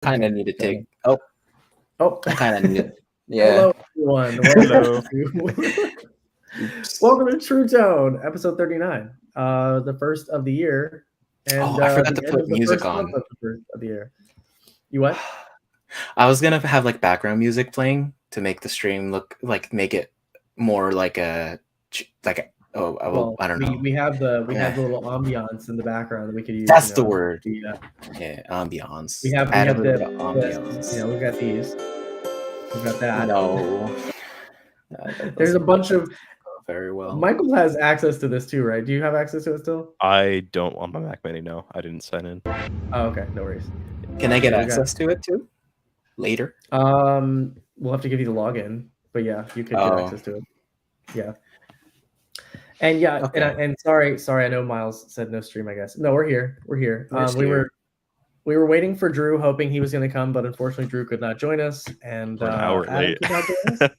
kind of need to take. Oh, Oh, I kind of need it. Yeah. hello everyone. Hello. Welcome to True Tone, episode 39. The first of the year, and Oh, I forgot the to end put of the music first on. month of the first of the year. You what? I was gonna have like background music playing to make the stream look like make it more like a Well, I don't know. we have the Yeah. little ambiance in the background that we could use. That's the word. Yeah, Ambiance. we have Add a the little bit of ambiance. we've got these. We've got that. No. That There's a doesn't bunch of. go very well. Michael has access to this too, right? Do you have access to it still? I don't on my Mac Mini. No, I didn't sign in. Oh, okay, no worries. Can I get we got- access to it too? Later. We'll have to give you the login, but yeah, you could get access to it. Yeah. And yeah, Okay. and sorry, I know Miles said no stream, I guess. No, we're here. We're We were waiting for Drew, hoping he was going to come, but unfortunately Drew could not join us, and We're an hour Adam late. could not join us.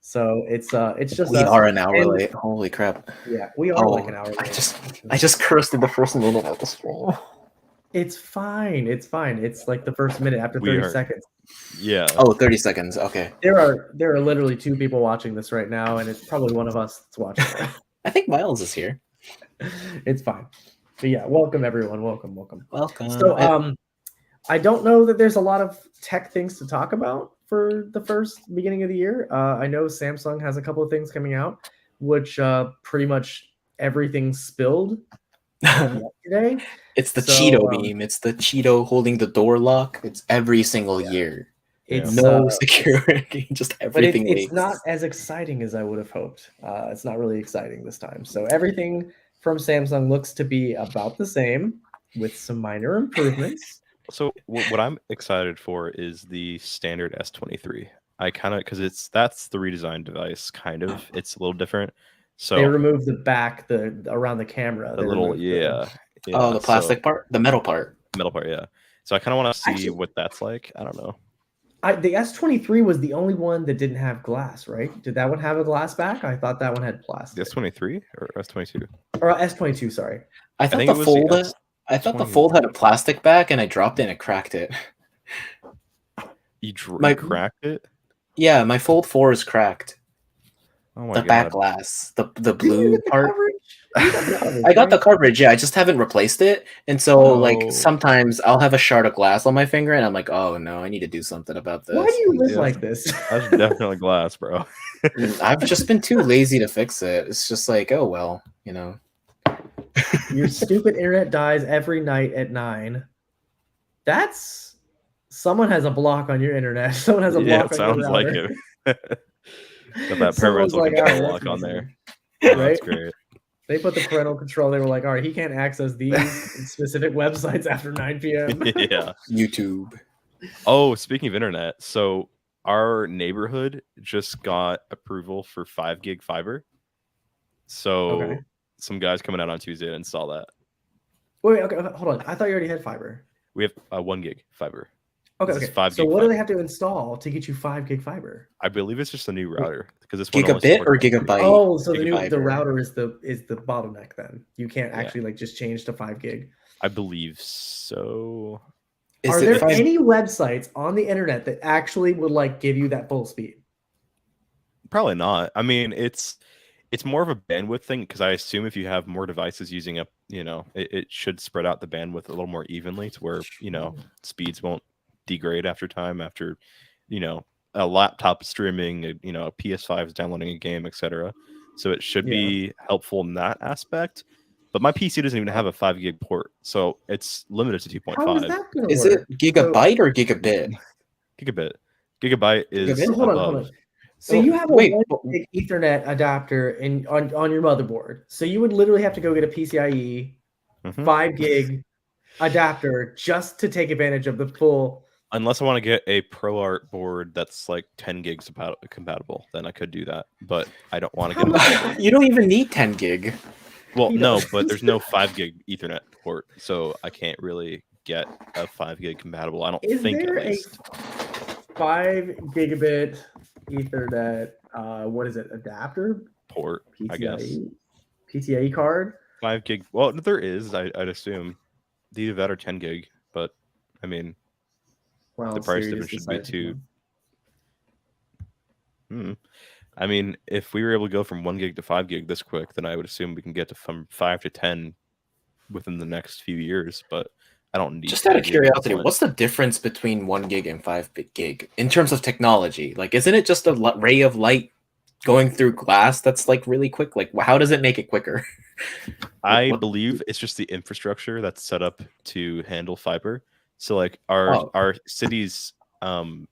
So it's just We us. are an hour And- late. Holy crap. Yeah, we are like an hour late. I just cursed in the first minute of the stream. It's fine. It's fine. It's like the first minute after 30 seconds. Yeah. Oh, 30 seconds. Okay. There are literally 2 people watching this right now, and it's probably one of us that's watching it. I think Miles is here. It's fine. But yeah, welcome everyone. Welcome. Welcome. So I don't know that there's a lot of tech things to talk about for the first beginning of the year. I know Samsung has a couple of things coming out, which pretty much everything spilled yesterday. It's the So, Cheeto beam. It's the Cheeto holding the door lock. It's every single year. It's No security, just but everything. it's not as exciting as I would have hoped. It's not really exciting this time. So everything from Samsung looks to be about the same with some minor improvements. So what I'm excited for is the standard S23. I kind of because that's the redesigned device. Kind of, it's a little different. So They removed the back, around the camera. the little Oh, the plastic part, the metal part. Metal part, yeah. So I kind of want to see Actually- what that's like. I don't know. The S23 was the only one that didn't have glass, right? Did that one have a glass back? I thought that one had plastic. The S23 or S22? Or S22, sorry. I thought think the it was the fold. I thought the fold had a plastic back, and I dropped it and it cracked it. You My- cracked it? Yeah, my Fold 4 is cracked. Oh my The god. back glass, the Did you blue get the part. coverage? You got the coverage, I got the right? coverage, yeah. I just haven't replaced it, and so Oh. like sometimes I'll have a shard of glass on my finger, and I'm like, oh no, I need to do something about this. Why do you live Yeah. like this? That's definitely glass, bro. I've just been too lazy to fix it. It's just like, oh well, you know. Your stupid internet dies every night at 9. That's someone has a block on your internet. Someone has a Yeah, block it on your sounds like router. it. Got that Someone's parental like, control "Alright, lock that's on easy." there. Oh, that's Right? great. They put the parental control. They were like, all right, he can't access these specific websites after 9 p.m. Yeah. YouTube. Oh, speaking of internet, so our neighborhood just got approval for 5 gig fiber. So Okay. some guys coming out on Tuesday to install that. Wait, okay, hold on. I thought you already had fiber. We have 1 gig fiber. Okay, This is okay. 5 So gig what do they fiber. have to install to get you 5 gig fiber? I believe it's just a new router because this one only Gigabit or supports 1 gig. gigabyte? Oh, so the Gigafiber. router is the bottleneck then. You can't Yeah. actually like just change to 5 gig. I believe so. Is Are it there 5 any websites on the internet that actually would like give you that full speed? Probably not. I mean, it's more of a bandwidth thing because I assume if you have more devices using up, it should spread out the bandwidth a little more evenly to where, speeds won't degrade after time after, a laptop streaming, a PS5 is downloading a game, etc. So it should be helpful in that aspect. But my PC doesn't even have a 5 gig port, so it's limited to 2.5. How is that going to Is work? it gigabyte or gigabit? Gigabit. Gigabyte is Gigabit? Hold above. on. So you have a Wait, 1 gig Ethernet adapter on your motherboard. So you would literally have to go get a PCIe Mhm. 5 gig adapter just to take advantage of the full. Unless I want to get a ProArt board that's like 10 gigs compatible, then I could do that. But I don't want to get a You don't even need 10 gig. Well, You no, know. but there's no 5 gig Ethernet port, so I can't really get a 5 gig compatible. I don't Is think there at a least. 5 gigabit Ethernet? What is it? Adapter? Port, I guess. PCIe card? 5 gig. Well, there is, I'd assume. Either that or 10 gig, but I mean, Well, the price Sirius difference should be decided too. I mean, if we were able to go from 1 gig to 5 gig this quick, then I would assume we can get to from 5 to 10 within the next few years. But I don't need. Just 10 out of gig at this curiosity, point. what's the difference between 1 gig and 5 gig in terms of technology? Like, isn't it just a ray of light going through glass that's like really quick? Like, how does it make it quicker? I what- believe it's just the infrastructure that's set up to handle fiber. So like our city's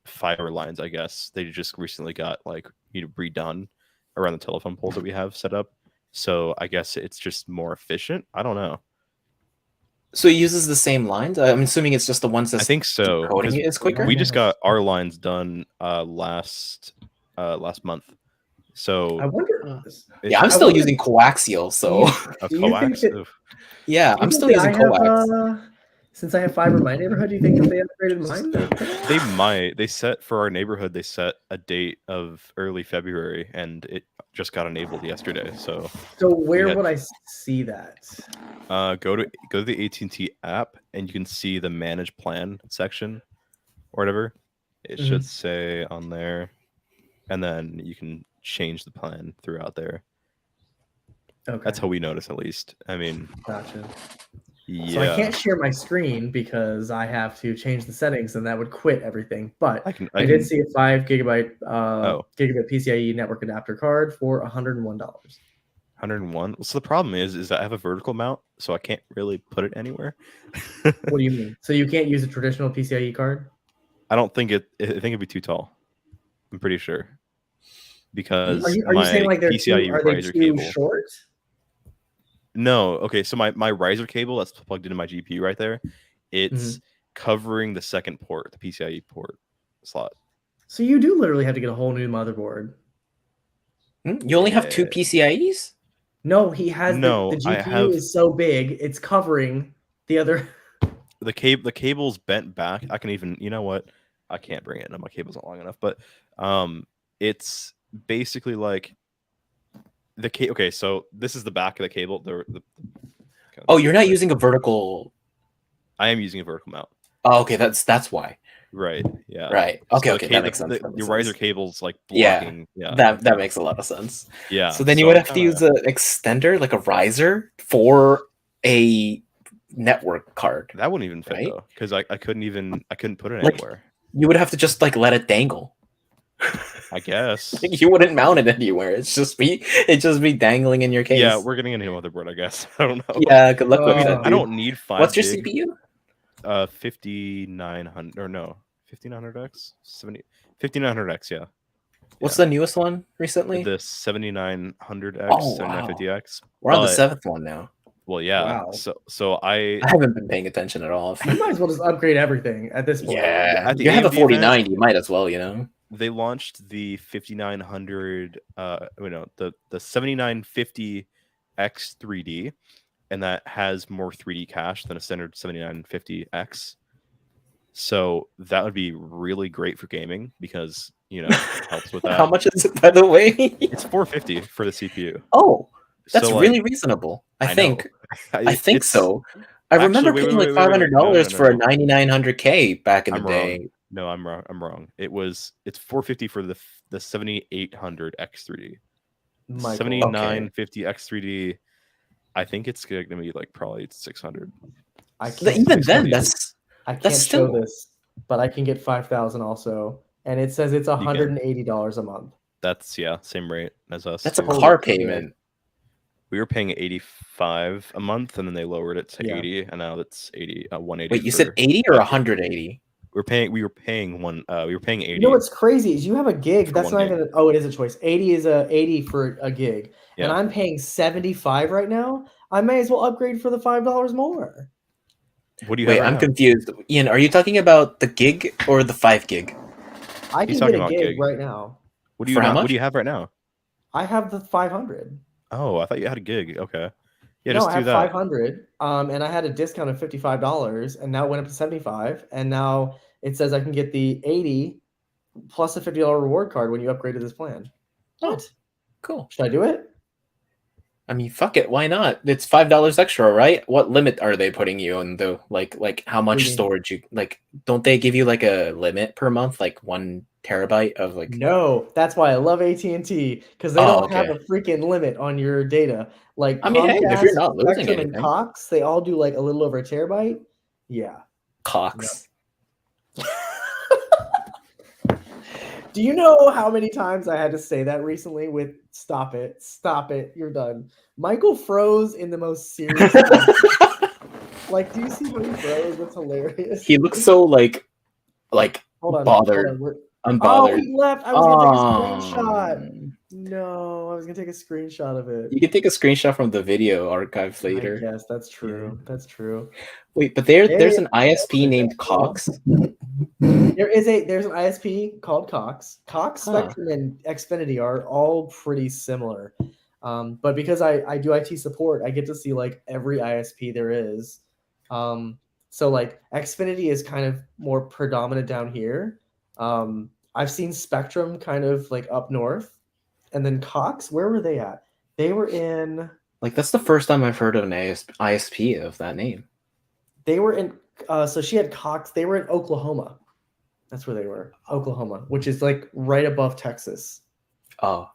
fiber lines, I guess they just recently got like redone around the telephone poles that we have set up. So I guess it's just more efficient. I don't know. So it uses the same lines? I'm assuming it's just the ones I that's think so. decoding 'cause it is quicker. We just got our lines done last month. So I wonder. Yeah, I'm I still wonder- using coaxial, so a Do you think coax. that- Oof. yeah, Do you I'm think still that using I have, coax. since I have fiber in my neighborhood, do you think that they upgraded mine? They might. They set for our neighborhood. They set a date of early February, and it just got enabled yesterday. So So where had- would I see that? go to the AT&T app, and you can see the manage plan section or whatever. It Mhm. should say on there, and then you can change the plan throughout there. Okay, That's how we notice, at least. I mean, gotcha. yeah. So I can't share my screen because I have to change the settings, and that would quit everything. But I did see a 5 gigabyte gigabit PCIe network adapter card for $101. 101. So the problem is that I have a vertical mount, so I can't really put it anywhere. What do you mean? So you can't use a traditional PCIe card? I don't think it. I think it'd be too tall. I'm pretty sure because Are you my saying like they're PCIe are they riser too cable. short? No, okay. So my riser cable that's plugged into my GPU right there, it's Mm-hmm. covering the second port, the PCIe port slot. So you do literally have to get a whole new motherboard. You only have 2 Yeah. PCIes? No, he has No, the I GPU have- is so big, it's covering the other. The cable's bent back. I can even. You know what? I can't bring it. No, my cable's not long enough. But it's basically like the cable. Okay, so this is the back of the cable. Oh, you're not using a vertical. I am using a vertical mount. Oh, okay, that's why. Right. Yeah. Right. So Okay, the okay, ca- that makes the- sense. the- that makes Your riser sense. cable's like Yeah, blocking. Yeah. That makes a lot of sense. Yeah. So then you would have to kinda- use an extender, like a riser, for a network card. That wouldn't even fit Right? though, because I couldn't put it Like- anywhere. You would have to just like let it dangle. I guess. You wouldn't mount it anywhere. It'd just be dangling in your case. Yeah, we're getting a new motherboard. I guess. I don't know. Yeah, good luck with I mean, that. I dude. don't need 5. What's your gig. CPU? 5900 or no 5900X 5900X. Yeah. What's the newest one recently? The 7900X, Oh, wow. 7950X. We're on the but- 7th one now. Well, yeah. Wow. So I I haven't been paying attention at all. You might as well just upgrade everything at this point. Yeah, At the you have a AMD 4090. You might as well, you know. they launched the 5900 the 7950 X 3D, and that has more 3D cache than a standard 7950X. So that would be really great for gaming because it helps with that. How much is it, by the way? It's $450 for the CPU. Oh, that's So, like, really reasonable. I know. think. I think It's- so. I Actually, remember wait, paying wait, like wait, wait, wait. $500 No. for a 9900K back in the I'm day. wrong. No, I'm wrong. I'm wrong. It's $450 for the 7800 X3D. Michael, 7950 X3D. I think it's going to be like probably 600. I But can't, even then, $600. that's I can't that's show still- this, but I can get 5,000 also, and it says it's can. $180 a month. That's same rate as us. that's a too. Holy car shit. payment. We were paying 85 a month, and then they lowered it to Yeah. 80, and now it's 180. Wait, you said 80 or 180? we were paying 80. You know what's crazy is you have a gig. For That's 1 not gig. even. Oh, it is a choice. 80 is a 80 for a gig, and Yeah. I'm paying 75 right now. I may as well upgrade for the $5 more. What do you Wait, have right I'm now? confused. Ian, are you talking about the gig or the 5 gig? I He's can talking get a about gig gig. right now. What do you For how not- much? What do you have right now? I have the 500. Oh, I thought you had a gig. Okay. Yeah, No, just I do have that. 500. And I had a discount of $55, and now it went up to 75. And now it says I can get the 80 plus a $50 reward card when you upgrade to this plan. Oh, cool. Should I do it? I mean, fuck it, why not? It's $5 extra, right? What limit are they putting you on though? Like how much do you mean? storage you like? Don't they give you like a limit per month, like 1 TB of like? No, that's why I love AT&T because they Oh, don't have okay. a freaking limit on your data. Like I mean, hey, if you're Comcast, not losing Spectrum, and anything, Cox, they all do like a little over a terabyte. Yeah. Cox. Do you know how many times I had to say that recently with stop it, you're done. Michael froze in the most serious way. Like, do you see how he froze? That's hilarious. He looks so like Hold on, bothered. We're- Unbothered. Oh, he left. I was gonna take a screenshot. No, I was gonna take a screenshot of it. You can take a screenshot from the video archive I later. guess that's true. That's true. Wait, but there's an ISP named Cox. There's an ISP called Cox. Cox, Huh. Spectrum, and Xfinity are all pretty similar. But because I do IT support, I get to see like every ISP there is. So like Xfinity is kind of more predominant down here. I've seen Spectrum kind of like up north, and then Cox. Where were they at? They were in. Like that's the first time I've heard of an ISP of that name. They were in. So she had Cox. They were in Oklahoma. That's where they were, Oklahoma, which is like right above Texas, Oh,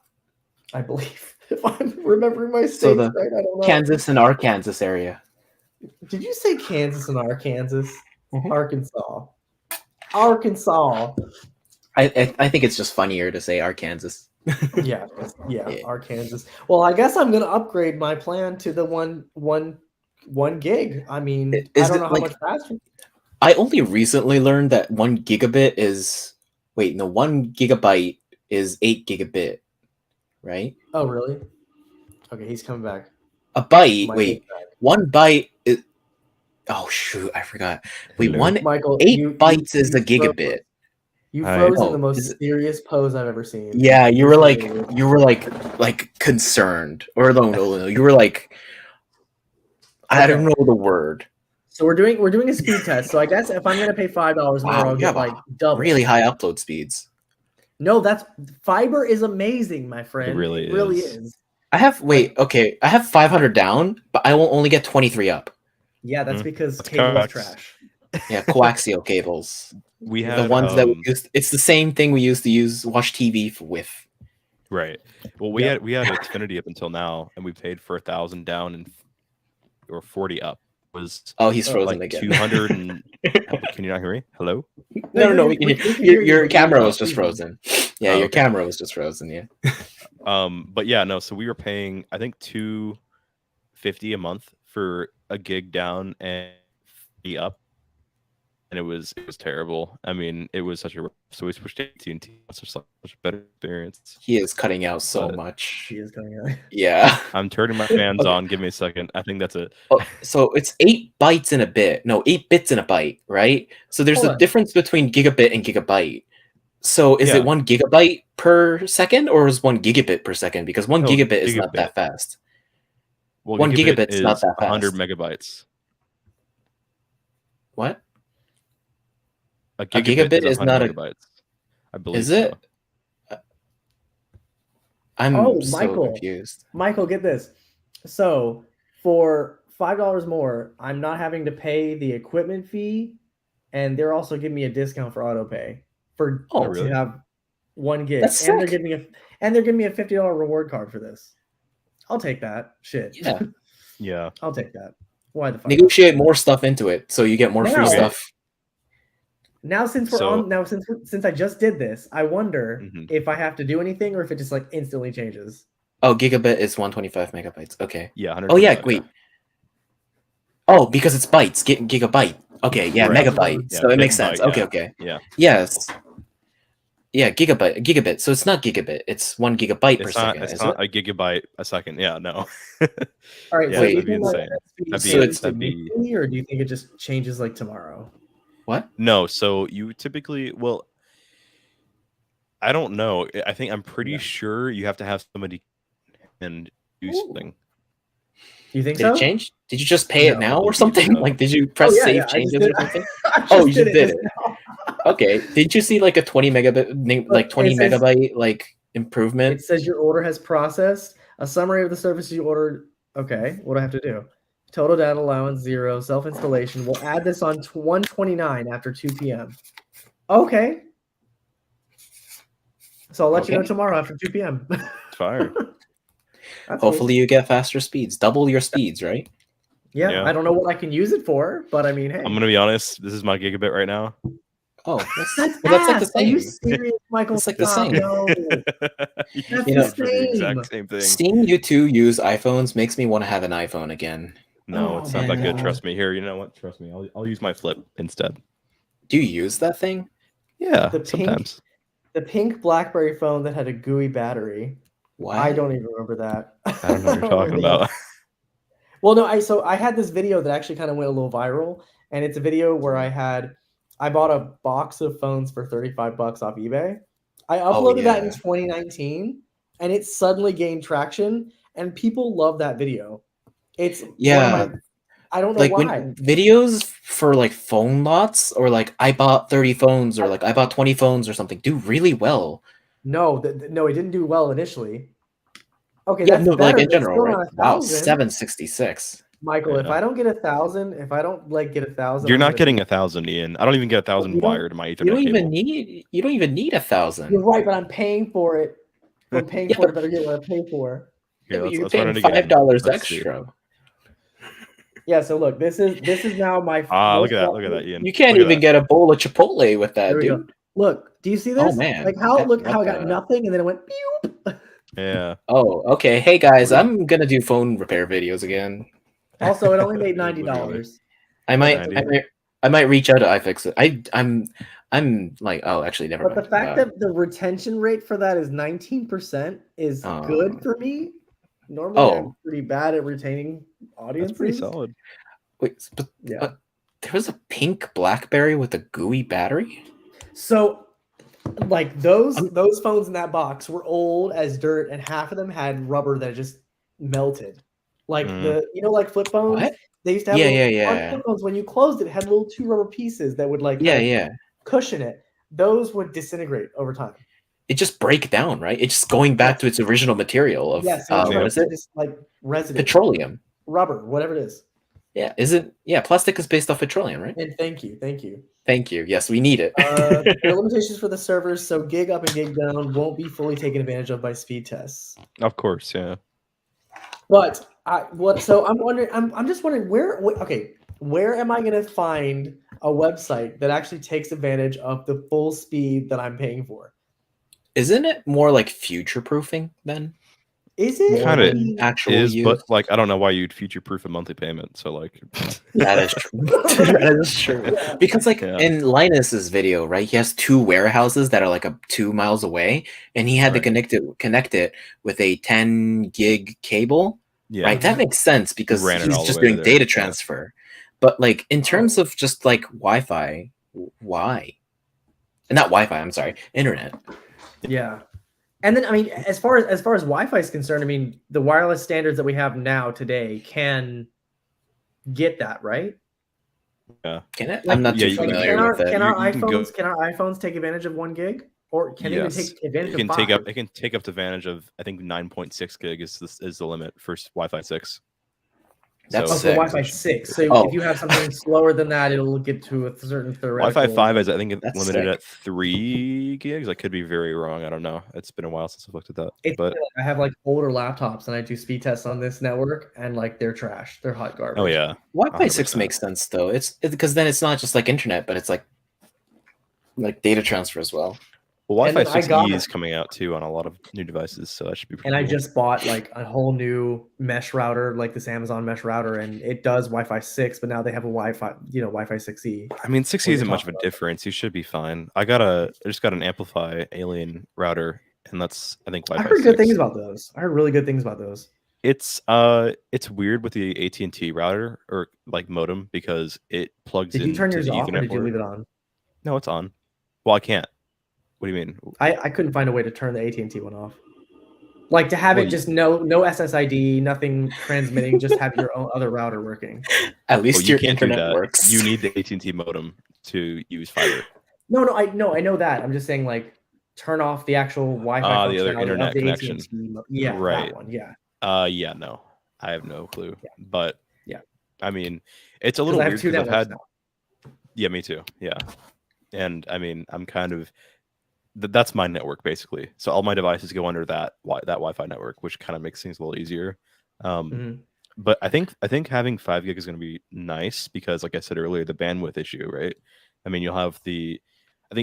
I believe. If I'm remembering my states so the right, I don't know. Kansas and Arkansas area. Did you say Kansas and Arkansas? Mhm. Arkansas. Arkansas. I think it's just funnier to say Arkansas. Yeah, Yeah. Arkansas. Well, I guess I'm gonna upgrade my plan to the one gig. I mean, I Is don't it know how like- much faster. I only recently learned that 1 GB is 1 GB is 8 GB, right? Oh, really? Okay, he's coming back. A byte, Michael's back. 1 byte is. Oh shoot, I forgot. Wait, Hello. Michael, 8 bytes is a froze. gigabit. You Hi. froze in Oh, the most is it- serious pose I've ever seen. Yeah, you were like Really? concerned, or no, you were like, I don't know the word. So we're doing a speed test. So I guess if I'm gonna pay $5 more, Wow, I'll you get have like double. really high upload speeds. No, that's fiber is amazing, my friend. really It really is. is. I have I have 500 down, but I will only get 23 up. Yeah, that's Mhm. because That's cable is correct. trash. Yeah, coaxial cables. We The had ones that we used. It's the same thing we used to watch TV with. right. Well, we had Xfinity up until now, and we paid for 1,000 down and or 40 up. Was Oh, he's frozen like again. 200 and can you not hear me? Hello? No. we can hear Your you. camera was You're just freezing. frozen. Yeah, Oh, your okay. camera was just frozen. Yeah. But yeah, no. So we were paying, I think, $250 a month for a gig down and 50 up, and it was terrible. I mean, it was such a so we switched to AT&T. It's just like such a better experience. He is cutting out so But- much. She is coming out. Yeah. I'm turning my fans Okay. on. Give me a second. I think that's it. Oh, so it's 8 bytes in a bit. No, 8 bits in a byte, right? So there's Hold a on. difference between gigabit and gigabyte. So is Yeah. it 1 gigabyte per second or is 1 gigabit per second? Because 1 No, gigabit is not gigabit. that fast. Well, 1 gigabit's is not that 100 fast. megabytes. What? A gigabit gigabit is is 100 not a- megabytes. I believe. Is it? I'm Oh, so Michael. confused. Michael, get this. So for $5 more, I'm not having to pay the equipment fee, and they're also giving me a discount for auto pay for Oh, really? to have 1 gig. That's and they're sick. giving me a $50 reward card for this. I'll take that. Shit. Yeah. Yeah. I'll take that. Why the fuck? Negotiate more stuff into it so you get more free Now- stuff. Now since we're So- on now since I just did this, I wonder Mhm. if I have to do anything or if it just like instantly changes. Oh, gigabit is 125 megabytes. Okay. Yeah. 100 Oh yeah, wait. Oh, because it's bytes, gigabyte. Okay, yeah, Right. megabyte. Yeah, So it bit makes and sense. byte, Okay, yeah. okay. Yeah. Yes. Yeah, gigabit. So it's not gigabit. It's 1 gigabyte per It's not. second. It's Is not it? a gigabyte a second. Yeah. No. All right, Yeah, so that'd do you be think insane. that That'd be- changes that'd be- immediately, or do you think it just changes like tomorrow? What? No. So you typically, well, I don't know. I'm pretty Yeah. sure you have to have somebody and do Ooh. something. You think Did so? it change? Did you just pay it No, now I or believe something? so. Like, did you press yeah, save yeah, I just changes did- or something? I Oh, you just just did just it. now. Okay. Did you see like a 20 megabit, like 20 it says- megabyte, like improvement? It says your order has processed. A summary of the service you ordered. Okay, what do I have to do? Total data allowance 0. Self installation. We'll add this on 129 after 2 p.m. Okay. So I'll let you know Okay. tomorrow after 2 p.m. Fire. That's Hopefully cool. you get faster speeds, double your speeds, right? Yeah, Yeah. I don't know what I can use it for, but I mean, hey. I'm gonna be honest. This is my gigabit right now. Oh, That's well, that's like the ass. Are you same. serious, Michael? It's like the Stop. same. No. You That's You the know, for the exact same. same thing. Seeing you two use iPhones makes me want to have an iPhone again. No, Oh it's not my that good. God. Trust me. Here, you know what? Trust me. I'll use my flip instead. Do you use that thing? Yeah, The pink- sometimes. The pink BlackBerry phone that had a GUI battery. What? I don't even remember that. I don't know what you're talking remember that. about. Well, no, I had this video that actually kind of went a little viral, and it's a video where I bought a box of phones for $35 off eBay. I uploaded that in yeah. 2019, and it suddenly gained traction, and people love that video. It's Yeah. I don't know Like why. when videos for like phone lots or like I bought 30 phones or like I bought 20 phones or something do really well. No, no, it didn't do well initially. Okay, Yeah, that's no, better, like in but it's general, still right? not Wow, 1,000. 766. Michael, if Yeah. I don't get 1,000, if I don't like get 1,000, You're I'm not gonna getting be- 1,000, Ian. I don't even get 1,000 You don't- wired to my Ethernet You don't cable. even need 1,000. You're right, but I'm paying for it. If I'm paying Yeah, for it, I but- better get what I pay for. Yeah, Here, but you're let's run paying it again. $5 Let's see. extra. Yeah, so look, this is now my Look at that, Ian. You can't Look at even that. get a bowl of Chipotle with that, There we go. dude. Look, do you see Oh, this? man. Like how That- how I got that- nothing and then it went pew. Yeah. Oh, okay. Hey guys, I'm gonna do phone repair videos again. Also, it only made Literally. $90. I might, 90. I might reach out to iFixit. I'm like, oh, actually, never But mind. the fact that the retention rate for that is 19% is Oh. good for me. Normally, I'm Oh. pretty bad at retaining audiences. That's pretty solid. wait, but Yeah. there was a pink BlackBerry with a GUI battery. So, like those phones in that box were old as dirt, and half of them had rubber that just melted. Like like flip phones. What? They used to have Yeah, little yeah. flip phones. When you closed it, it had little 2 rubber pieces that would like Yeah, kind of yeah. cushion it. Those would disintegrate over time. It just break down, right? It's just going back to its original material of Yes, what is it? Just like residue, Petroleum. rubber, whatever it is. Yeah, plastic is based off petroleum, right? And thank you. Thank you. Yes, we need it. There are limitations for the servers, so gig up and gig down won't be fully taken advantage of by speed tests. Of course, yeah. But so I'm wondering. I'm just wondering where am I going to find a website that actually takes advantage of the full speed that I'm paying for? Isn't it more like future proofing then? Is it Kinda I mean, Actual Is use? but like I don't know why you'd future proof a monthly payment. So like That is true. That is true. Yeah. Because like Yeah. in Linus's video, right? He has 2 warehouses that are like 2 miles away, and he had to Right. connect it with a 10 gig cable. yeah. Right? That makes sense because ran it he's all the just way doing there, data yeah. transfer. But like in terms of just like Wi-Fi, why? Not Wi-Fi, I'm sorry, internet. Yeah. And then I mean, as far as Wi-Fi is concerned, I mean, the wireless standards that we have now today can get that, right? Yeah. Can it? Like- I'm not Yeah, too you can- familiar Can our, with it. can our You can go- iPhones take advantage of 1 gig, or can Yes. even take advantage It can of 5? take up. It can take up to advantage of. I think 9.6 gig is the limit for Wi-Fi 6. That's Oh, sick. for Wi-Fi 6. So Oh. if you have something slower than that, it'll get to a certain theoretical. Wi-Fi 5 is I think it's That's limited sick. at 3 gigs. I could be very wrong. I don't know. It's been a while since I've looked at that. It's But I have like older laptops and I do speed tests on this network, and like they're trash. They're hot garbage. oh yeah, Wi-Fi 6 100%. makes sense though. It's because then it's not just like internet, but it's like data transfer as well. well, And Wi-Fi then I got 6E it. is coming out too on a lot of new devices, so that should be. And Pretty I cool. just bought like a whole new mesh router, like this Amazon mesh router, and it does Wi-Fi 6, but now they have a Wi-Fi 6E. I mean, 6E What isn't you're much of a talking about. difference. You should be fine. I just got an Amplify Alien router, and that's I think I Wi-Fi heard good 6. things about those. I heard really good things about those. It's weird with the AT&T router or like modem because it plugs Did in you turn to yours the off or Ethernet did you port. leave it on? No, it's on. Well, I can't. What do you mean? I couldn't find a way to turn the AT&T one off. Like to have Well, it just no SSID, nothing transmitting, just have your own other router working. At least Well, you your can't do internet that. works. You need the AT&T modem to use fiber. No, I know that. I'm just saying like turn off the actual Wi-Fi The other functionality internet of the connection. AT&T. Yeah, Right. that one. Yeah. Yeah, no, I have no clue. Yeah. But Yeah. I mean, it's a 'Cause little I have weird two because I've networks had. now. Yeah, me too. Yeah, and I mean, I'm kind of that's my network basically. So all my devices go under that Wi-Fi network, which kind of makes things a little easier. Mhm. But I think having 5 gig is going to be nice because, like I said earlier, the bandwidth issue, right? I mean, you'll have the.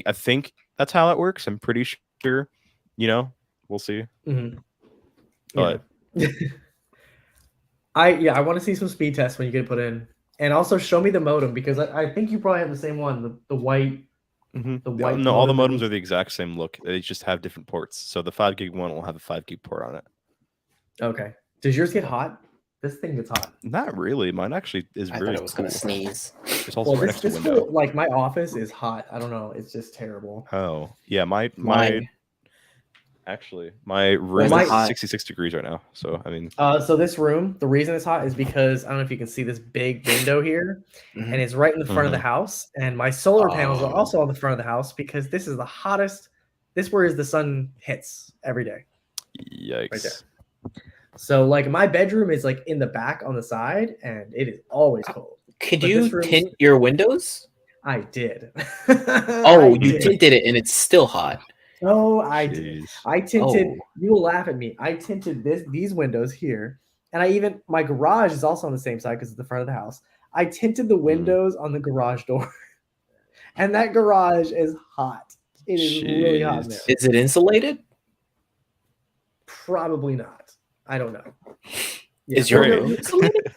I think that's how it works. I'm pretty sure. We'll see. Mhm. Yeah. But I want to see some speed tests when you get it put in, and also show me the modem because I think you probably have the same one, the white the white no, all the modem. modems are the exact same look. They just have different ports. So the 5 gig one will have a 5 gig port on it. Okay. Does yours get hot? This thing gets hot. Not really. Mine actually is I really thought it was cool. gonna sneeze. It's also Well, right this next to this window. whole, like my office is hot. I don't know. It's just terrible. Oh yeah, my My actually my room my- is 66 degrees right now. So I mean, So this room, the reason it's hot is because I don't know if you can see this big window here, Mhm. and it's right in the front of the house. And my solar panels are Oh. also on the front of the house because this is the hottest. This where the sun hits every day. yikes. there. So like my bedroom is like in the back on the side, and it is always cold. Could But you this room's- tint your windows? I did. Oh, I you did. tinted it and it's still hot. Oh, I did. Jeez. I tinted. Oh. You will laugh at me. I tinted these windows here, and my garage is also on the same side because it's the front of the house. I tinted the windows on the garage door, and that garage is hot. It is really hot in there. Jeez. Is it insulated? Probably not. I don't know. Is your Great. room insulated?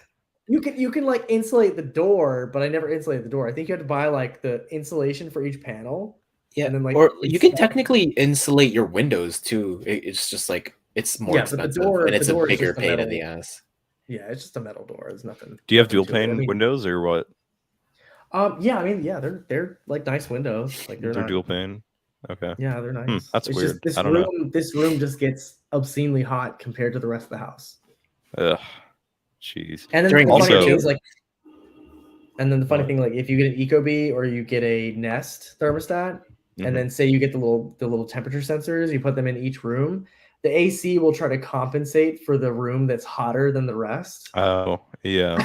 You can like insulate the door, but I never insulated the door. I think you have to buy like the insulation for each panel. Yeah, And then, like, or you can install- technically insulate your windows too. It's just like it's more Yeah, but the expensive door- and the it's a door is bigger just a pain in the metal- ass. Yeah, it's just a metal door. There's nothing. Do you have nothing dual to it. I pane mean, windows or what? yeah, they're like nice windows. Like They're not, dual pane. Okay. Yeah, they're nice. That's It's weird. Just, this I don't know. This room just gets obscenely hot compared to the rest of the house. Ugh. Jeez. And then During the funny Also- thing is like, and then the funny What? thing, like if you get an Ecobee or you get a Nest thermostat, Mhm. and then say you get the little temperature sensors, you put them in each room, the AC will try to compensate for the room that's hotter than the rest. Oh yeah.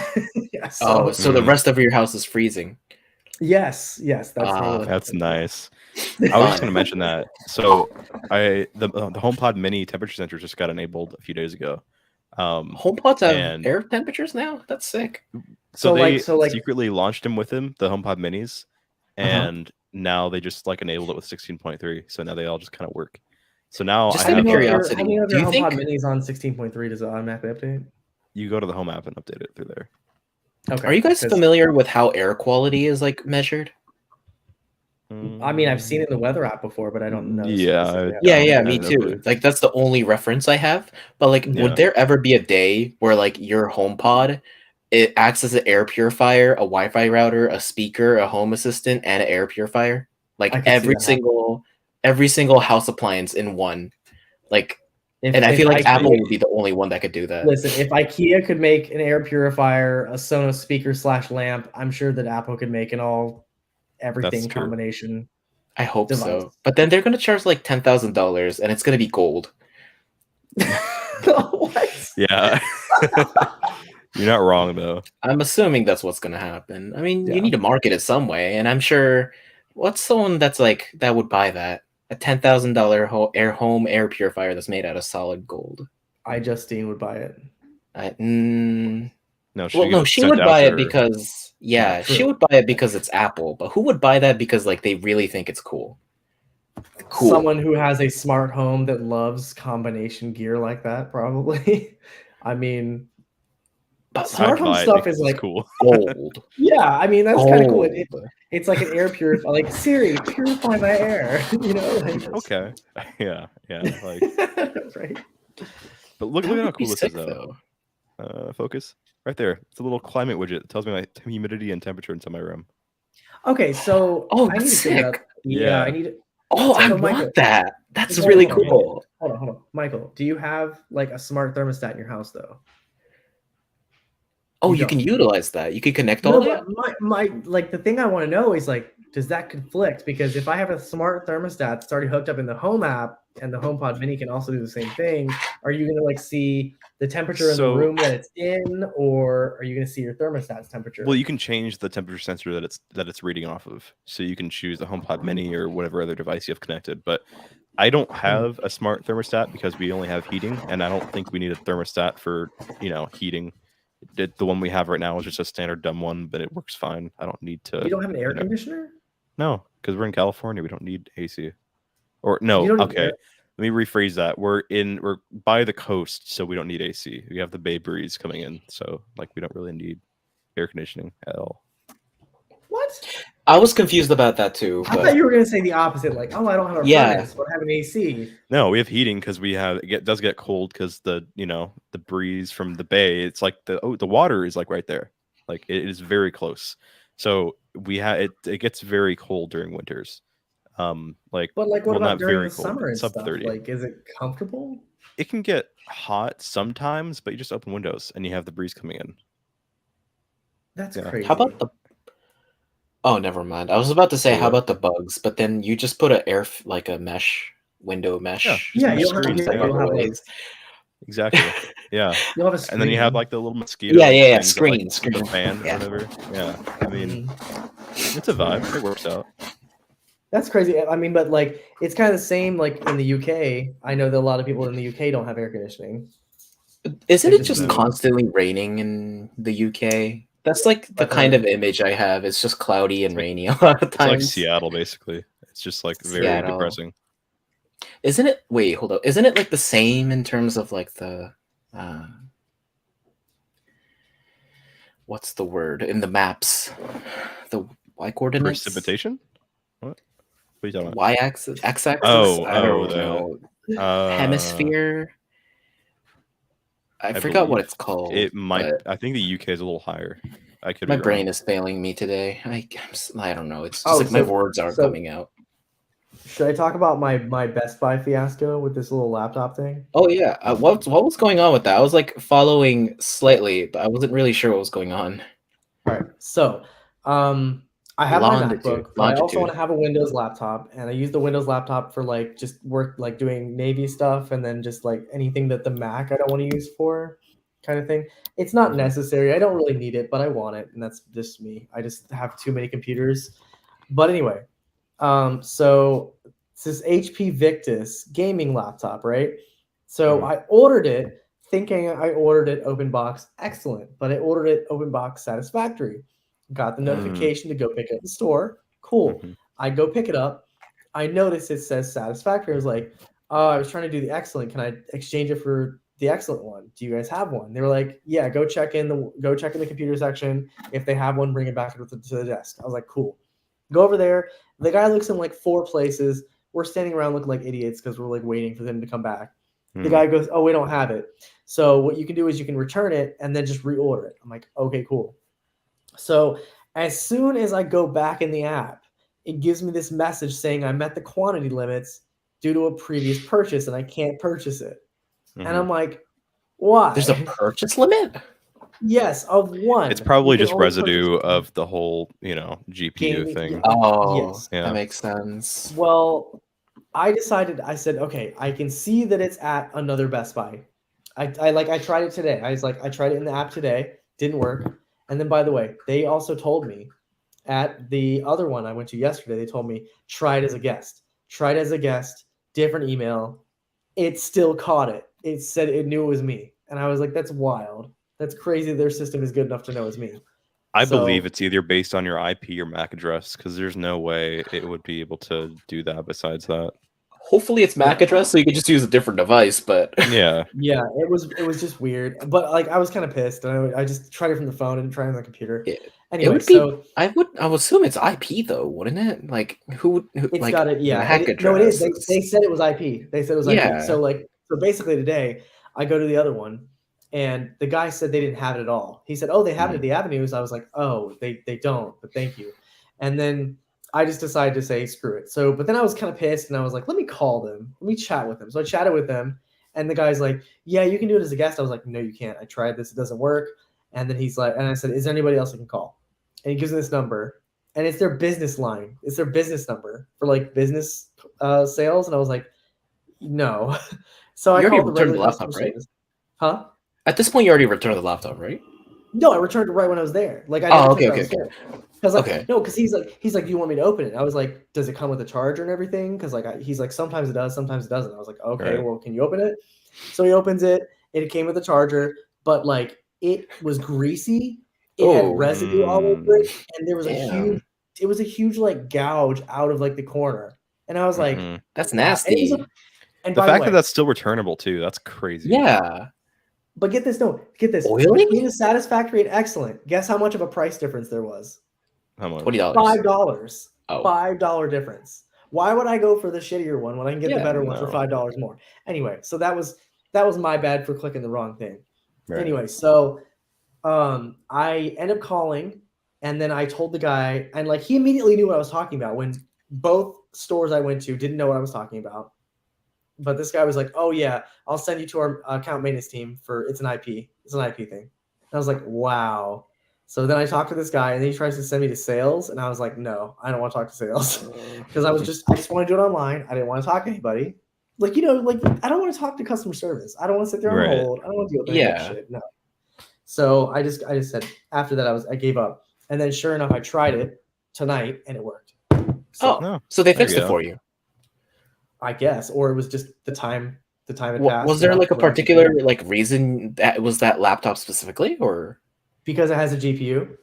Yeah, Oh, so the Mhm. rest of your house is freezing. yes, that's Ah, what That's happens. nice. I was just going to mention that. So the HomePod Mini temperature sensor just got enabled a few days ago. HomePods have And- air temperatures now. That's sick. So they So, like- secretly launched them with him, the HomePod Minis, Uh-huh. and now they just like enabled it with 16.3. So now they all just kind of work. So now Just I out have of How curiosity, many of do your you HomePod think- Minis on 16.3 does it automatically update? you go to the Home app and update it through there. Okay. Are you guys 'cause- familiar with how air quality is like measured? I mean, I've seen it in the weather app before, but I don't know. Yeah, specifically. Yeah, don't yeah, have me no too. clue. Like that's the only reference I have. But like, Yeah. would there ever be a day where like your HomePod it acts as an air purifier, a Wi-Fi router, a speaker, a home assistant, and an air purifier? Like I could see every single house appliance in one. Like, If- and I if feel like IKEA Apple would be the only one that could do that. Listen, if IKEA could make an air purifier, a Sonos speaker / lamp, I'm sure that Apple could make an everything true. combination. I hope so. device. But then they're gonna charge like $10,000, and it's gonna be gold. What? Yeah. You're not wrong though. I'm assuming that's what's gonna happen. I mean, Yeah. you need to market it some way, and I'm sure. What's someone that's like that would buy that? A $10,000 home air purifier that's made out of solid gold. iJustine would buy it. No, Well, no, she would buy it because Yeah, she true. would buy it because it's Apple. But who would buy that because like they really think it's cool? Cool. Someone who has a smart home that loves combination gear like that, probably. I mean, But smart home stuff is like, cool. gold. yeah, I mean, that's kind of cool. Gold. It's like an air purifier, like Siri, purify my air. You know, like, it's- Okay. Yeah. Like, right? but look That at how would be cool this sick, is though. Focus right there. It's a little climate widget. It tells me my humidity and temperature inside my room. Okay, so Oh, I need to that's figure out. sick. Yeah, Yeah. I need to. Oh, I So, Michael- want that. That's Hold really on, hold on. cool. Hold on. Michael, do you have like a smart thermostat in your house though? Oh, You you can don't. utilize that. You can connect No, all that. but my like the thing I want to know is like, does that conflict? Because if I have a smart thermostat that's already hooked up in the Home app and the HomePod Mini can also do the same thing, are you gonna like see the temperature in the So- room that it's in, or are you gonna see your thermostat's temperature? Well, you can change the temperature sensor that it's reading off of. So you can choose the HomePod Mini or whatever other device you have connected. But I don't have a smart thermostat because we only have heating, and I don't think we need a thermostat for heating. The one we have right now is just a standard dumb one, but it works fine. I don't need to. You don't have an air you know- conditioner? No, because we're in California. We don't need AC. Or no, You don't need okay. air- Let me rephrase that. We're by the coast, so we don't need AC. We have the Bay Breeze coming in, so like we don't really need air conditioning at all. What? I was confused about that too. I But thought you were gonna say the opposite, like, oh, I don't have a Yeah. furnace, but I have an AC. No, we have heating because it does get cold because the breeze from the bay. It's like the water is like right there, like it is very close. So we have it gets very cold during winters. Like But like, what well, about not during very the cold, summer and sub stuff? 30. Like, is it comfortable? It can get hot sometimes, but you just open windows and you have the breeze coming in. That's Yeah. crazy. how about the? Oh, never mind. I was about to say, The how what? about the bugs? But then you just put like a mesh window mesh. Yeah, Yeah, just you'll have, screens, yeah, yeah. you'll have like, Exactly. Yeah. you'll have a screen. And then you have like the little mosquito. Yeah, yeah, things that, like, screen, the screen. fan Yeah. or whatever. Yeah. I mean, Mhm. it's a vibe. It works out. That's crazy. I mean, but like, it's kind of the same. Like in the UK, I know that a lot of people in the UK don't have air conditioning. Isn't They it just just know. constantly raining in the UK? That's like the But, kind of image I have. It's just cloudy and like- rainy a lot of It's like times. Seattle, basically. It's just like very Seattle. depressing. Isn't it? Wait, hold up. Isn't it like the same in terms of like the what's the word in the maps? The y coordinates, Precipitation? What? What are you talking about? y axis, x axis. Oh, I don't the- know. Hemisphere. I forgot what believe it's called. It might. but I think the UK is a little higher. I could. my be brain wrong. is failing me today. I don't know. It's just Oh, like my so- words aren't so- coming out. Should I talk about my Best Buy fiasco with this little laptop thing? Oh yeah, what was going on with that? I was like following slightly, but I wasn't really sure what was going on. All right. So, I have my Longitude, MacBook, but I also longitude. want to have a Windows laptop, and I use the Windows laptop for like just work, like doing Navy stuff, and then just like anything that the Mac I don't want to use for, kind of thing. It's not necessary. I don't really need it, but I want it, and that's just me. I just have too many computers. But anyway, so it's this HP Victus gaming laptop, right? So Mhm. I ordered it thinking I ordered it open box excellent, but I ordered it open box satisfactory. Got the notification to go pick it up in the store. Cool. Mhm. I go pick it up. I notice it says satisfactory. I was like, oh, I was trying to do the excellent. Can I exchange it for the excellent one? Do you guys have one? They were like, yeah, go check in the computer section. If they have one, bring it back to the desk. I was like, cool. Go over there. The guy looks in like 4 places. We're standing around looking like idiots because we're like waiting for them to come back. The Hmm. guy goes, oh, we don't have it. So what you can do is you can return it and then just reorder it. I'm like, okay, cool. So as soon as I go back in the app, it gives me this message saying I met the quantity limits due to a previous purchase and I can't purchase it. Mhm. And I'm like, why? There's a purchase limit. yes, of one. It's probably You can just only residue purchase- of the whole, GPU Gaming- thing. yeah. Oh, Yes. Yeah. that makes sense. Well, I said, okay, I can see that it's at another Best Buy. I tried it today. I tried it in the app today, didn't work. And then by the way, they also told me at the other one I went to yesterday, they told me try it as a guest. Try it as a guest, different email. It still caught it. It said it knew it was me. And I was like, that's wild. That's crazy. Their system is good enough to know it's me. I So- believe it's either based on your IP or MAC address because there's no way it would be able to do that besides that. Hopefully, it's MAC address, so you can just use a different device. But Yeah. Yeah, it was just weird. But like I was kind of pissed. And I just tried it from the phone and tried it on the computer. Yeah, Anyway, would be- so I would assume it's IP though, wouldn't it? Like who it's like got it. Yeah, MAC it, no, it is. address They said it was IP. They said it was Yeah. IP. So basically today I go to the other one, and the guy said they didn't have it at all. He said, "Oh, they have it at the Avenues." I was like, "Oh, they don't." But thank you. And then I just decided to say screw it. So, but then I was kind of pissed, and I was like, "Let me call them. Let me chat with them." So I chatted with them, and the guy's like, "Yeah, you can do it as a guest." I was like, "No, you can't. I tried this. It doesn't work." And then he's like, and I said, is there anybody else I can call? And he gives me this number, and it's their business line. It's their business number for like business sales. And I was like, no. So You I already called the returned regular the laptop, customer right? service. Huh? At this point, you already returned the laptop, right? No, I returned it right when I was there. Like I Oh, never okay. Because like Okay. no, because he's like, do you want me to open it? I was like, does it come with a charger and everything? Because like he's like, sometimes it does, sometimes it doesn't. I was like, okay, Right. well, can you open it? So he opens it, and it came with a charger, but like it was greasy. It had Oh. residue all over it, and there was Damn. it was a huge like gouge out of like the corner. And I was like, Mhm. That's wow. nasty. And The by fact the that way, that's still returnable too, that's crazy. Yeah. but get this, Oily? between the satisfactory and excellent, guess how much of a price difference there was? How much? $20. $5. Oh. $5 difference. Why would I go for the shittier one when I can get the Yeah, better one for no. $5 more? Anyway, so that was my bad for clicking the wrong thing. Right. Anyway, so I end up calling, and then I told the guy, and like he immediately knew what I was talking about when both stores I went to didn't know what I was talking about. But this guy was like, "Oh yeah, I'll send you to our account maintenance team for it's an IP thing." And I was like, "Wow." So then I talked to this guy, and then he tries to send me to sales, and I was like, "No, I don't want to talk to sales because I just want to do it online. I didn't want to talk to anybody. Like I don't want to talk to customer service. I don't want to sit there on Right. hold. I don't want to deal with any of that Yeah. shit. No." So I just said after that I gave up, and then sure enough I tried it tonight and it worked. So Oh, No. so they There fixed you it go. for you. I guess, or it was just the time it passed. Was there like a without particular GPU. like reason that was that laptop specifically, or Because it has a GPU,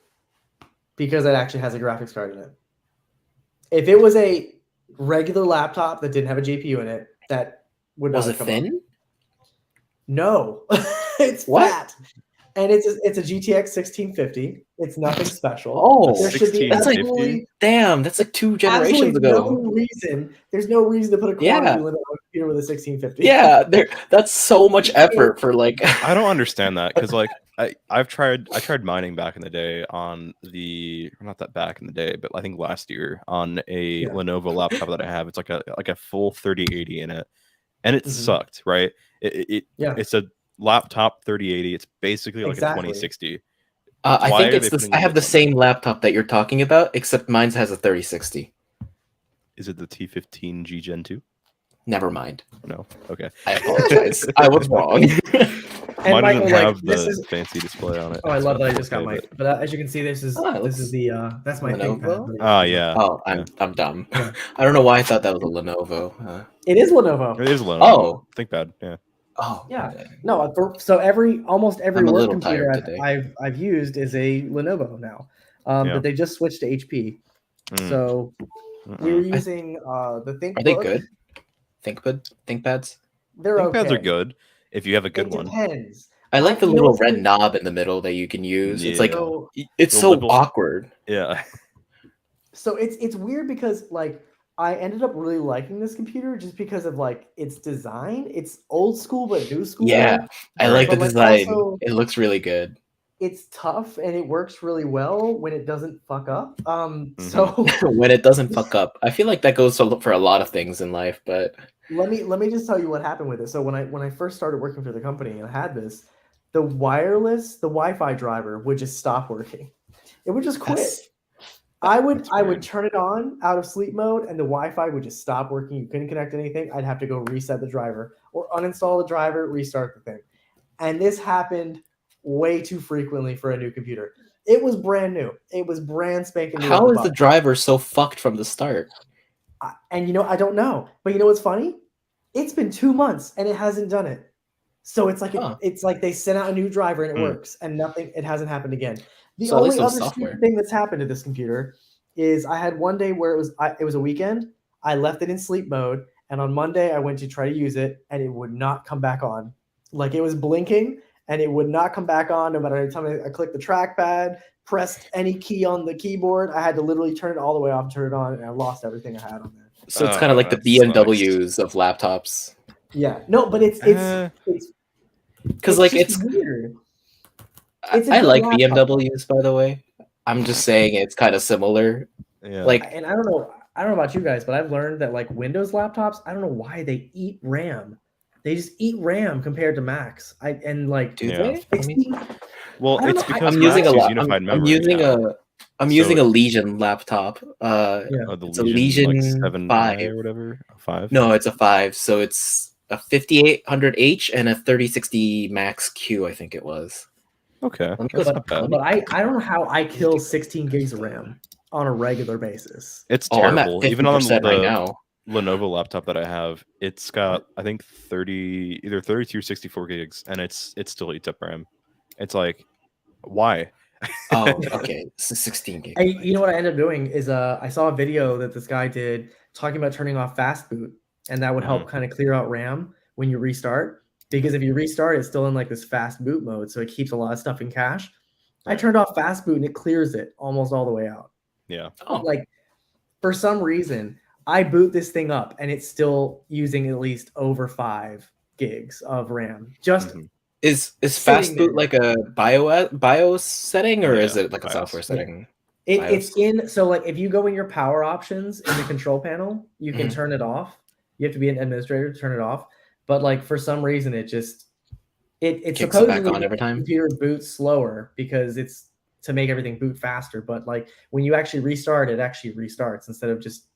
because it actually has a graphics card in it. If it was a regular laptop that didn't have a GPU in it, that would not was have it come up. thin? No, it's What? fat, and it's a GTX 1650. It's nothing special. Oh, there should be 1650? absolutely Damn, that's like 2 generations ago. no reason. There's no reason to put a quantity Yeah. limit on a computer with a 1650. Yeah, that's so much effort for like. I don't understand that because like I tried mining back in the day on not that back in the day, but I think last year on a Lenovo laptop that I have. It's like a full 3080 in it, and it sucked. Right? It's a laptop 3080. It's basically like Exactly. a 2060. I Why think are it's they this. putting I have the limits on that? same laptop that you're talking about, except mine has a 3060. Is it the T15G Gen 2? Never mind. No. Okay. I apologize. I was wrong. And Mine Michael, doesn't like, have this the is. fancy display on it. Oh, I so love that I it's just got okay, my. But as you can see, this is that's my Lenovo? ThinkPad. Oh yeah. Oh, I'm dumb. Yeah. I don't know why I thought that was a Lenovo. It is Lenovo. It is Lenovo. Oh. ThinkPad. Yeah. Oh, Yeah. No, so almost every I'm a work little computer tired today. I've used is a Lenovo now, Yeah. but they just switched to HP. Mm. So we're using the ThinkBook. Are they good? ThinkPads? They're ThinkPads okay. are good if you have a good It one. depends. I like the you know little what's red weird? knob in the middle that you can use. It's Yeah. like So, it's The so liberal- awkward. Yeah. so it's weird because like I ended up really liking this computer just because of like its design. It's old school but new school. Yeah, I Right. like the But, like, design. also- It looks really good. It's tough and it works really well when it doesn't fuck up. So When it doesn't fuck up, I feel like that goes for a lot of things in life. But let me just tell you what happened with it. So when I first started working for the company and I had this, the Wi-Fi driver would just stop working. It would just quit. That's- I would weird. turn it on out of sleep mode and the Wi-Fi would just stop working. You couldn't connect anything. I'd have to go reset the driver or uninstall the driver, restart the thing. And this happened way too frequently for a new computer. It was brand new. It was brand spanking new. how out is the box. driver so fucked from the start? And I don't know. But you know what's funny? It's been 2 months and it hasn't done it. So it's like Huh. it's like they sent out a new driver and it Hmm. works and it hasn't happened again. The So at least only it was other software. stupid thing that's happened to this computer is I had one day where it was a weekend. I left it in sleep mode, and on Monday I went to try to use it, and it would not come back on. Like it was blinking, and it would not come back on. No matter how many time I clicked the trackpad, pressed any key on the keyboard, I had to literally turn it all the way off, turn it on, and I lost everything I had on there. So it's Oh, kind of like the that BMWs of laptops, Yeah, no, but it's because like just it's. weird. I It's a good like laptop. BMWs, by the way. I'm just saying it's kind of similar. Yeah. Like And I don't know about you guys, but I've learned that like Windows laptops, I don't know why they eat RAM. They just eat RAM compared to Macs. do Yeah. they? I mean, Well, I don't it's know, because I'm using Macs a use lot. unified I'm memory using now. I'm So using a it- Legion laptop. Yeah. the It's a Legion like Legion 7i 5. or whatever, a 5. No, it's a 5. So it's a 5800H and a 3060 Max Q, I think it was. Okay, Let me that's go- not bad. But I don't know how I kill 16 gigs of RAM on a regular basis. It's Oh, I'm at terrible. Even on 50% right the now. Lenovo laptop that I have, it's got I think 30, either 32 or 64 gigs, and it still eats up RAM. It's like, why? Oh, okay. So 16 gigabytes. You know what I ended up doing is I saw a video that this guy did talking about turning off fast boot, and that would help kind of clear out RAM when you restart. Because if you restart, it's still in like this fast boot mode, so it keeps a lot of stuff in cache. I Right. turned off fast boot and it clears it almost all the way out. Yeah. Oh, Like for some reason, I boot this thing up and it's still using at least over 5 gigs of RAM. Just Mhm. is sitting fast boot there. like a BIOS setting, or is Yeah, it like a BIOS. software setting? It's BIOS? in, so like if you go in your power options in the control panel, you can Mhm. turn it off. You have to be an administrator to turn it off. But like for some reason, it just it Kicks it supposedly back on makes every the time? computer boots slower because it's to make everything boot faster. But like when you actually restart, it actually restarts instead of just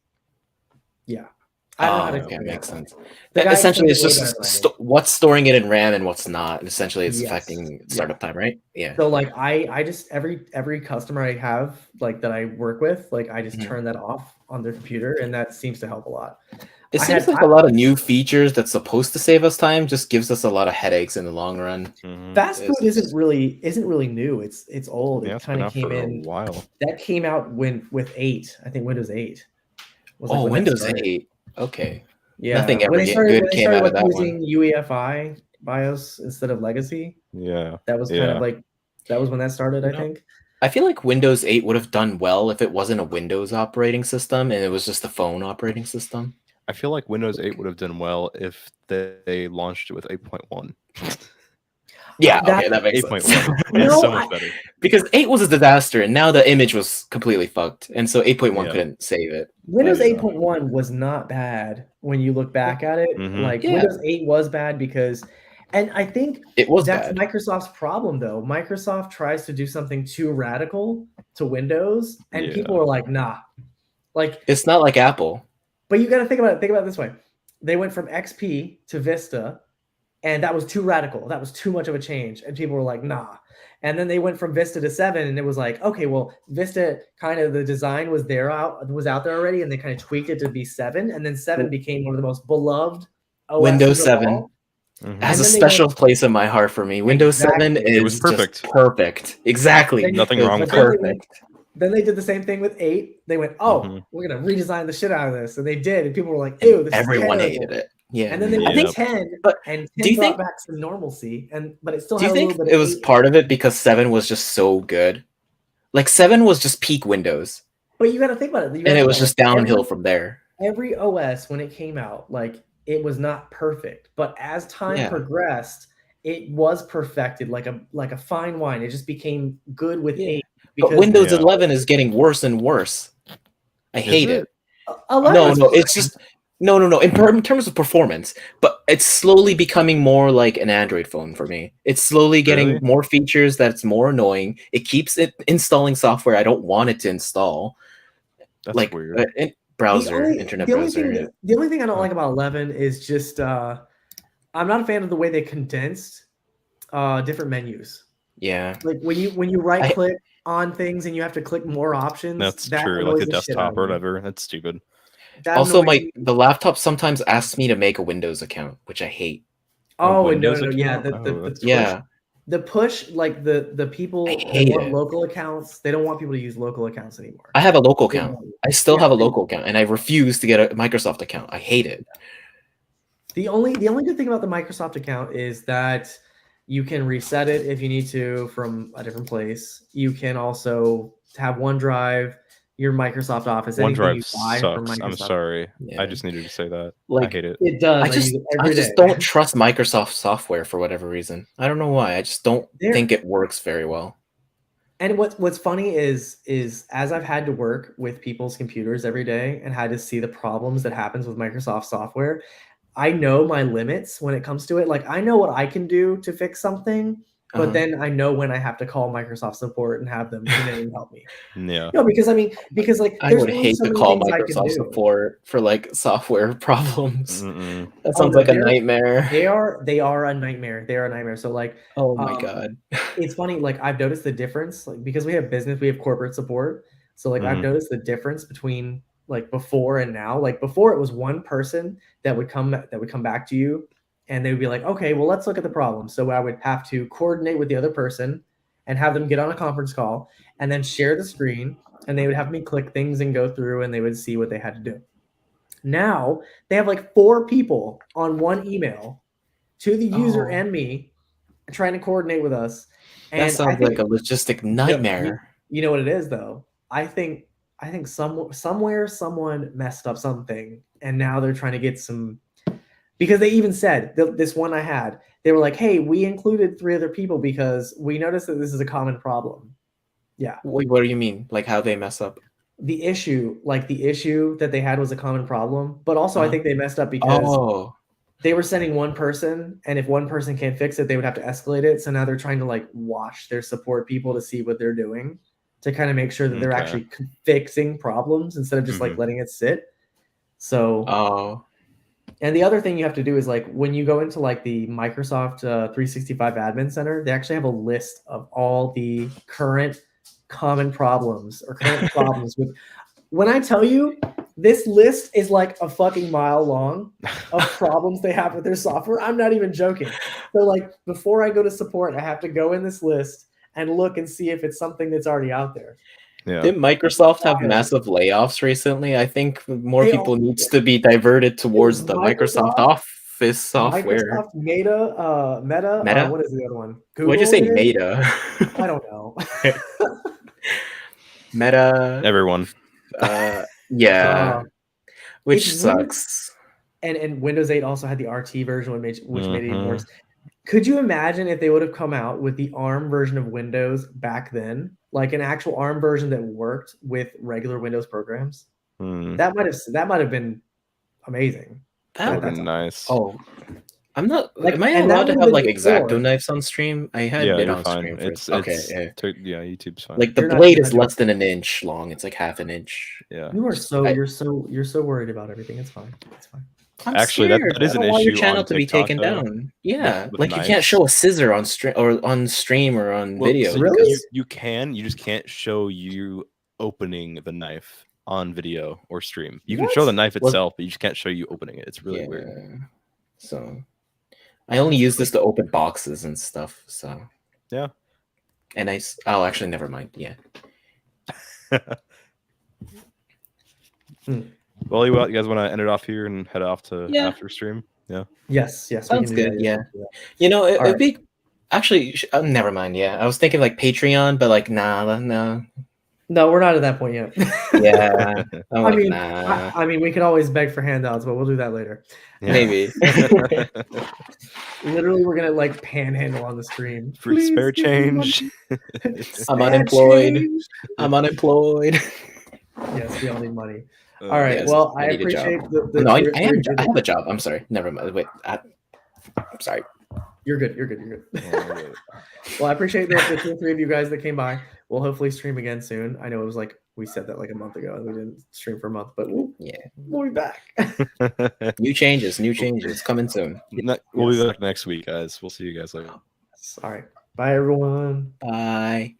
I don't know how to Oh, okay, explain makes it. sense. The guy Essentially, it's explained it way better just than I did. what's storing it in RAM and what's not. And essentially, it's Yes. affecting Yeah. startup time, right? Yeah. So like I just every customer I have like that I work with, like I just Mhm. turn that off on their computer, and that seems to help a lot. It I seems had- like a lot of new features that's supposed to save us time just gives us a lot of headaches in the long run. Mhm. Fast boot It's- isn't really new. It's old. Yeah, It it's been kind of out came for a in. while. That came out with 8. I think Windows 8 was like Oh, when that Windows started. 8. Okay. Yeah, Nothing when ever they started good when they came started out of like that one. using UEFI BIOS instead of legacy. Yeah. That was kind Yeah. of like that was when that started. I No. think. I feel like Windows 8 would have done well if it wasn't a Windows operating system and it was just a phone operating system. I feel like Windows 8 would have done well if they launched it with 8.1. Yeah, That- okay, that makes 8.1 sense. is No, so much better. Because 8 was a disaster and now the image was completely fucked. And so 8.1 Yeah. couldn't save it. Windows Yeah. 8.1 was not bad when you look back at it. Mhm. Like Yeah. Windows 8 was bad because, and I think It was that's bad. Microsoft's problem though. Microsoft tries to do something too radical to Windows, and Yeah. people are like, nah. Like, It's not like Apple. but you got to think about it. Think about it this way: they went from XP to Vista, and that was too radical. That was too much of a change, and people were like, nah. And then they went from Vista to 7, and it was like, okay, well, Vista kind of the design was out there already, and they kind of tweaked it to be 7, and then 7 became one of the most beloved OSs Windows of 7 all. Mhm. has a And then they special place in my heart for me. Windows 7 Exactly. is It was perfect. just perfect. Exactly. Then- Nothing It was wrong with then it. they went- perfect. Then they did the same thing with 8. They went, oh, Mhm. we're gonna redesign the shit out of this, and they did, and people were like, ew, this Everyone is hated terrible. it. Yeah. And then they Yeah. went to 10, But and 10 do you brought think- back some normalcy, but it still Do had you a think little bit it of was 8. part of it because 7 was just so good? Like 7 was just peak Windows. But you got to think about it. You gotta And it think was about just downhill from there. Every OS when it came out, like it was not perfect, but as time Yeah. progressed, it was perfected like a fine wine. It just became good with Yeah. 8 But because Windows Yeah. 11 is getting worse and worse. I hate it? it. 11 No, it's just no. In terms of performance, but it's slowly becoming more like an Android phone for me. It's slowly getting Really? more features that's more annoying. It keeps it installing software I don't want it to install, That's like weird. internet browser. The only thing I don't Huh. like about 11 is just I'm not a fan of the way they condensed different menus. Yeah, Like when you right click on things and you have to click more options. That's that true. annoys Like a the shit out desktop of or me. whatever. That's stupid. That also, annoys me. the laptop sometimes asks me to make a Windows account, which I hate. Oh, and no, Windows yeah, account? the Oh, push, that's- Yeah, the push, like the people I who hate want it. local accounts, they don't want people to use local accounts anymore. I have a local They account. want- I still Yeah, have a they- local account, and I refuse to get a Microsoft account. I hate it. The only good thing about the Microsoft account is that you can reset it if you need to from a different place. You can also have OneDrive, your Microsoft Office, anything you OneDrive buy from sucks. I'm Microsoft. sorry. Yeah. I just needed to say that. I Like, hate it. It does. I just use it every day. don't trust Microsoft software for whatever reason. I don't know why. I just don't There- think it works very well. And what's funny is as I've had to work with people's computers every day and had to see the problems that happens with Microsoft software, I know my limits when it comes to it. Like I know what I can do to fix something, But then I know when I have to call Microsoft support and have them come in and help me. Yeah. No, because like I there's would only hate so to many call things I can Microsoft do. support for like software problems. Mm-mm. That Oh, sounds no, like a they're- nightmare. They are a nightmare. They are a nightmare. So like, Oh my god. it's funny. Like I've noticed the difference. Like because we have business, we have corporate support. So like I've Mhm. noticed the difference between like before and now. Like before, it was one person that would come back to you, and they would be like, okay, well let's look at the problem. So I would have to coordinate with the other person and have them get on a conference call and then share the screen, and they would have me click things and go through, and they would see what they had to do. Now they have like 4 people on one email to the user Oh. and me trying to coordinate with us. That And I sounds think like a logistic nightmare. you know what it is though. I think somewhere someone messed up something, and now they're trying to get some. Because they even said this one I had, they were like, "Hey, we included 3 other people because we noticed that this is a common problem." Yeah, Wait, what do you mean? Like how they mess up? the issue that they had was a common problem, but also I Uh-huh. think they messed up because Oh, they were sending one person, and if one person can't fix it, they would have to escalate it. So now they're trying to like watch their support people to see what they're doing to kind of make sure that they're Okay. actually fixing problems instead of just like Mhm. letting it sit. So, oh, and the other thing you have to do is like when you go into like the Microsoft 365 Admin Center, they actually have a list of all the current common problems or current problems with. When I tell you, this list is like a fucking mile long of problems they have with their software. I'm not even joking. So like before I go to support, I have to go in this list and look and see if it's something that's already out there. Yeah. did Microsoft have Wild. massive layoffs recently? I think more They people all- needs to be diverted towards the Microsoft Microsoft- Office software. Microsoft, Meta, Meta? what is the other one? Google. Why'd you say it is? Meta? I don't know. Meta. Everyone. Yeah, which it's weird. sucks. And Windows 8 also had the RT version, which made it even Mhm. worse. Could you imagine if they would have come out with the ARM version of Windows back then, like an actual ARM version that worked with regular Windows programs? Hmm. That might have been amazing. That That would have that's been nice. Oh, I'm not. Like, am I and that allowed to would've have been like before. X-Acto knives on stream? I had Yeah, it you're on fine. stream. It's okay. Yeah. yeah, YouTube's fine. Like the You're not- blade you're is not less than an inch long. It's like half an inch. Yeah. You are so I- you're so worried about everything. It's fine. It's fine. I'm Actually, that- scared. that is I an don't want your issue channel on to be TikTok, taken though, down. Yeah, with like you can't knives. show a scissor on stream or on Well, video. so Really? because- you can. You just can't show you opening the knife on video or stream. You can show What? the knife Was- itself, but you just can't show you opening it. It's really yeah. weird. So I only use this to open boxes and stuff. So Yeah. And oh, actually, never mind. Yeah. Well, you guys want to end it off here and head off to Yeah. after stream? Yeah. Yes. We Sounds can do good, that. yeah. You know, it'd Alright. be actually. Never mind. Yeah, I was thinking like Patreon, but like nah. No, we're not at that point yet. Yeah. I'm I like, mean, nah. I mean, we could always beg for handouts, but we'll do that later. Yeah. Maybe. Literally, we're gonna like panhandle on the stream. For spare Please give me money. change. I'm Spare unemployed. change. I'm unemployed. Yes, we all need money. Uh, All right. yes, well, I I need a job. appreciate the No, I tier- have, tier- I have a job. I'm sorry. Never mind. Wait. I'm sorry. You're good. You're good. You're good. uh, Well, I appreciate the 2 or 3 of you guys that came by. We'll hopefully stream again soon. I know it was like we said that like a month ago and we didn't stream for a month, but we'll be back. New changes. Coming soon. We'll be back next week, guys. We'll see you guys later. All right. Bye, everyone. Bye.